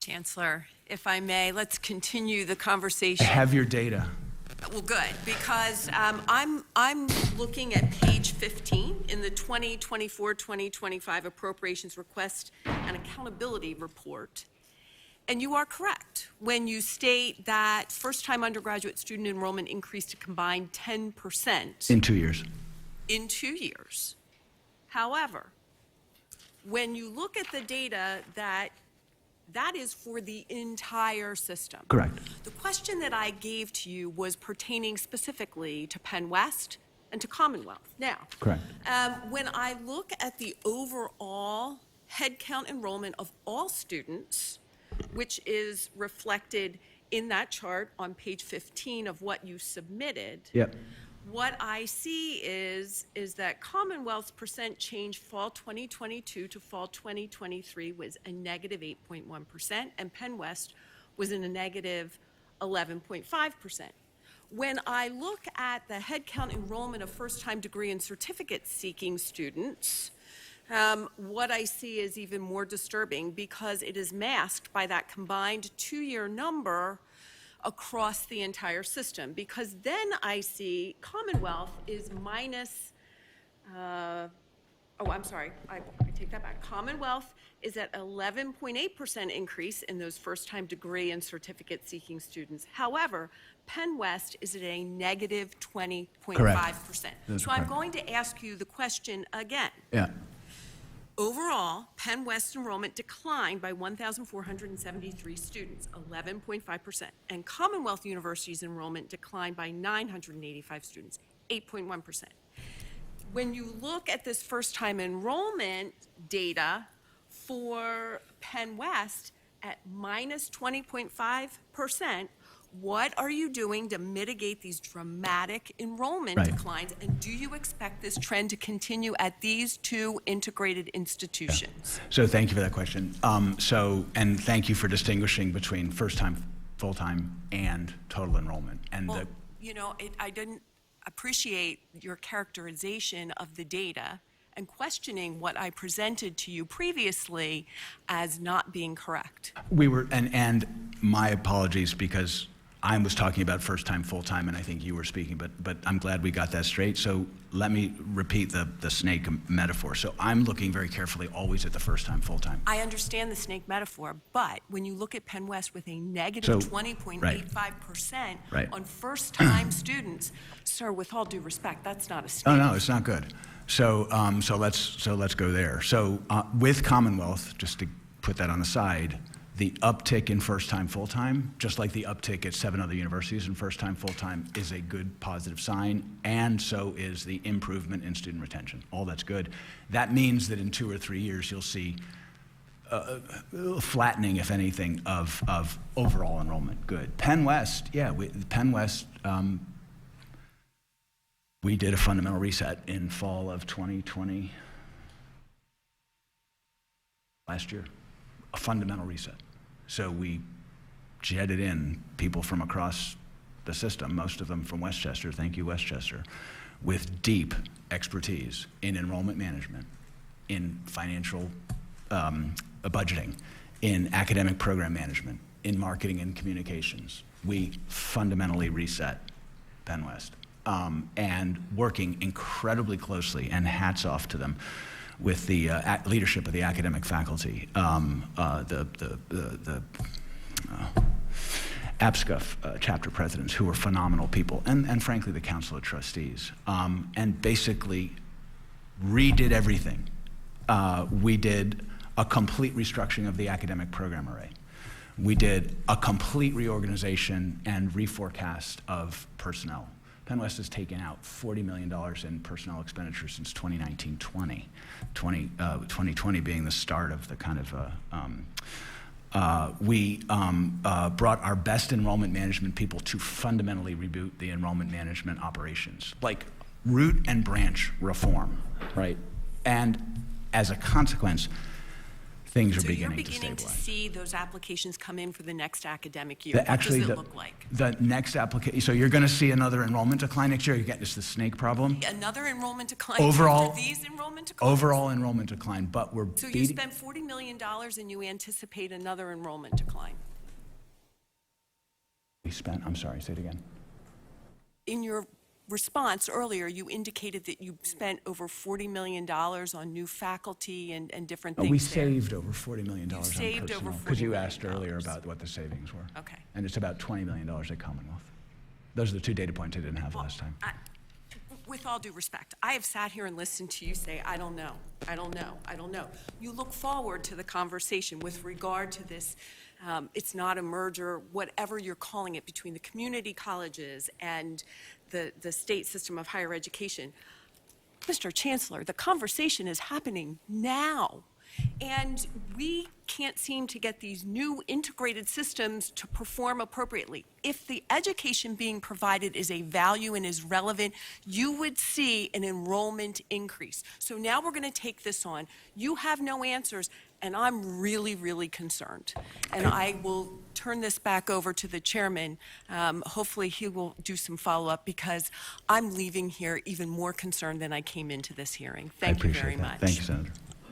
Chancellor, if I may, let's continue the conversation. Have your data. Well, good, because I'm looking at page 15 in the 2024-2025 Appropriations Request and Accountability Report. And you are correct when you state that first-time undergraduate student enrollment increased a combined 10%. In 2 years. In 2 years. However, when you look at the data, that is for the entire system. Correct. The question that I gave to you was pertaining specifically to Penn West and to Commonwealth. Now, correct. When I look at the overall headcount enrollment of all students, which is reflected in that chart on page 15 of what you submitted, Yep. what I see is that Commonwealth's percent change fall 2022 to fall 2023 was a negative 8.1%, and Penn West was in a negative 11.5%. When I look at the headcount enrollment of first-time degree and certificate-seeking students, what I see is even more disturbing because it is masked by that combined 2-year number across the entire system, because then I see Commonwealth is minus, I take that back. Commonwealth is at 11.8% increase in those first-time degree and certificate-seeking students. However, Penn West is at a negative 20.5%. So I'm going to ask you the question again. Yeah. Overall, Penn West enrollment declined by 1,473 students, 11.5%, and Commonwealth University's enrollment declined by 985 students, 8.1%. When you look at this first-time enrollment data for Penn West at minus 20.5%, what are you doing to mitigate these dramatic enrollment declines? And do you expect this trend to continue at these two integrated institutions? Yeah. So thank you for that question. And thank you for distinguishing between first-time, full-time, and total enrollment. And well, I didn't appreciate your characterization of the data and questioning what I presented to you previously as not being correct. We were, and my apologies, because I was talking about first-time, full-time, and I think you were speaking, but I'm glad we got that straight. So let me repeat the snake metaphor. So I'm looking very carefully always at the first-time, full-time. I understand the snake metaphor, but when you look at Penn West with a negative 20.85% on first-time students, sir, with all due respect, that's not a snake. Oh no, it's not good. So let's go there. So with Commonwealth, just to put that on the side, the uptick in first-time, full-time, just like the uptick at 7 other universities in first-time, full-time, is a good positive sign, and so is the improvement in student retention. All that's good. That means that in 2 or 3 years, you'll see flattening, if anything, of overall enrollment. Good. Penn West, we did a fundamental reset in fall of 2020, last year, a fundamental reset. So we jetted in people from across the system, most of them from Westchester, thank you Westchester, with deep expertise in enrollment management, in financial budgeting, in academic program management, in marketing and communications. We fundamentally reset Penn West. And working incredibly closely, and hats off to them, with the leadership of the academic faculty, the APSCUF chapter presidents, who were phenomenal people, and frankly the council of trustees, and basically redid everything. We did a complete restructuring of the academic program array. We did a complete reorganization and reforecast of personnel. Penn West has taken out $40 million in personnel expenditures since 2019-20, 2020 being the start of the kind of, we brought our best enrollment management people to fundamentally reboot the enrollment management operations, like root and branch reform, right? And as a consequence, things are So you're beginning to beginning to stabilize. see those applications come in for the next academic year. The- What actually, does it the- look like? The next application, so you're going to see another enrollment decline next year. You're getting the snake problem. Another enrollment decline Overall- after these enrollment declines? Overall enrollment decline, but we're So you beating. spent $40 million and you anticipate another enrollment decline? We spent, I'm sorry, say it again. In your response earlier, you indicated that you spent over $40 million on new faculty and different things We there. saved over $40 million on saved over personnel, because you $40 asked million. earlier about what the savings were. Okay. And it's about $20 million at Commonwealth. Those are the two data points I didn't have last time. With all due respect, I have sat here and listened to you say, I don't know, I don't know, I don't know. You look forward to the conversation with regard to this, it's not a merger, whatever you're calling it, between the community colleges and the state system of higher education. Mr. Chancellor, the conversation is happening now. And we can't seem to get these new integrated systems to perform appropriately. If the education being provided is a value and is relevant, you would see an enrollment increase. So now we're going to take this on. You have no answers, and I'm really, really concerned. And I will turn this back over to the chairman. Hopefully he will do some follow-up, because I'm leaving here even more concerned than I came into this hearing. I Thank you appreciate very that. much. Thank you, Senator.